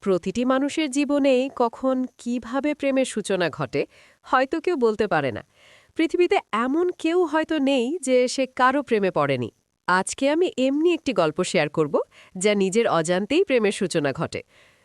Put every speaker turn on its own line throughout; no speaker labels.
প্রতিটি মানুষের জীবনেই কখন কিভাবে প্রেমের সূচনা ঘটে হয়তো কেউ বলতে পারে না। পৃথিবীতে এমন কেউ হয়তো নেই যে সে কারো প্রেমে পড়েনি। আজকে আমি এমনি একটি গল্প শেয়ার করব যা নিজের অজান্তেই প্রেমের সূচনা ঘটে।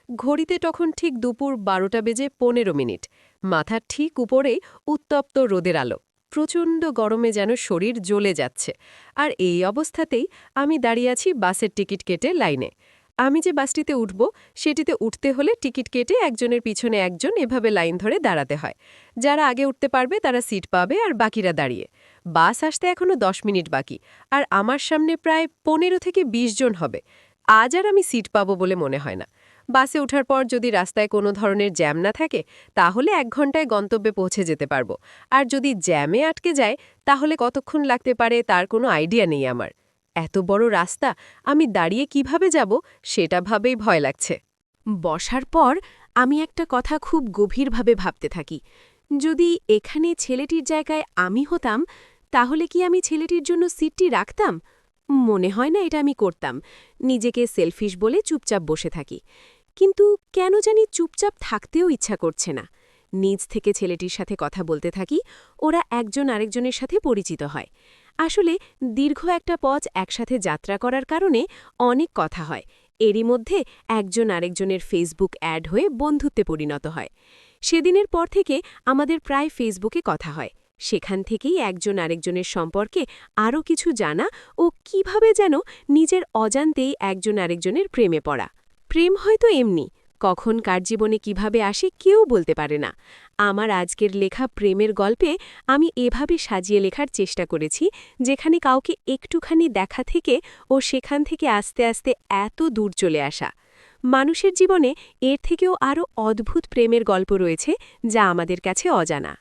ঘড়িতে তখন ঠিক দুপুর 12:15। মাথার ঠিক উপরেই উত্তপ্ত রোদের আলো, প্রচণ্ড গরমে যেন শরীর জ্বলে যাচ্ছে। আর এই অবস্থাতেই আমি দাঁড়িয়ে আছি বাসের টিকিট কেটে লাইনে। আমি যে বাসটিতে উঠব সেটিতে উঠতে হলে টিকিট কেটে একজনের পিছনে একজন এভাবে লাইন ধরে দাঁড়াতে হয়। যারা আগে উঠতে পারবে তারা সিট পাবে আর বাকিরা দাঁড়িয়ে। বাস আসতে এখনো 10 মিনিট বাকি, আর আমার সামনে প্রায় 15 থেকে 20 জন হবে। আজ আর আমি সিট পাবো বলে মনে হয় না। বাসে ওঠার পর যদি রাস্তায় কোনো ধরনের জ্যাম না থাকে তাহলে 1 ঘন্টায় গন্তব্যে পৌঁছে যেতে পারবো। আর যদি জ্যামে আটকে যায় তাহলে কতক্ষণ লাগতে পারে তার কোনো আইডিয়া নেই আমার। এত বড় রাস্তা আমি দাঁড়িয়ে কিভাবে যাব সেটা ভাবেই ভয় লাগছে।
বসার পর আমি একটা কথা খুব গভীরভাবে ভাবতে থাকি। যদি এখানে ছেলেটির জায়গায় আমি হতাম, তাহলে কি আমি ছেলেটির জন্য সিটটি রাখতাম? মনে হয় না এটা আমি করতাম। নিজেকে সেলফিশ বলে চুপচাপ বসে থাকি। কিন্তু কেন জানি চুপচাপ থাকতেও ইচ্ছা করছে না। নিজ থেকে ছেলেটির সাথে কথা বলতে থাকি। ওরা একজন আরেকজনের সাথে পরিচিত হয়। আসলে দীর্ঘ একটা পথ একসাথে যাত্রা করার কারণে অনেক কথা হয়। এরই মধ্যে একজন আরেকজনের ফেসবুক অ্যাড হয়ে বন্ধুত্বে পরিণত হয়। সেদিনের পর থেকে আমাদের প্রায় ফেসবুকে কথা হয়। সেখান থেকেই একজন আরেকজনের সম্পর্কে আরও কিছু জানা ও কিভাবে যেন নিজের অজান্তেই একজন আরেকজনের প্রেমে পড়া। প্রেম হয়তো এমনি, কখন কার জীবনে কিভাবে আসে কেউ বলতে পারে না। আমার আজকের লেখা প্রেমের গল্পে আমি এভাবে সাজিয়ে লেখার চেষ্টা করেছি, যেখানে কাউকে একটুখানি দেখা থেকে ও সেখান থেকে আস্তে আস্তে এত দূর চলে আসা। মানুষের জীবনে এর থেকেও আরও অদ্ভুত প্রেমের গল্প রয়েছে যা আমাদের কাছে অজানা।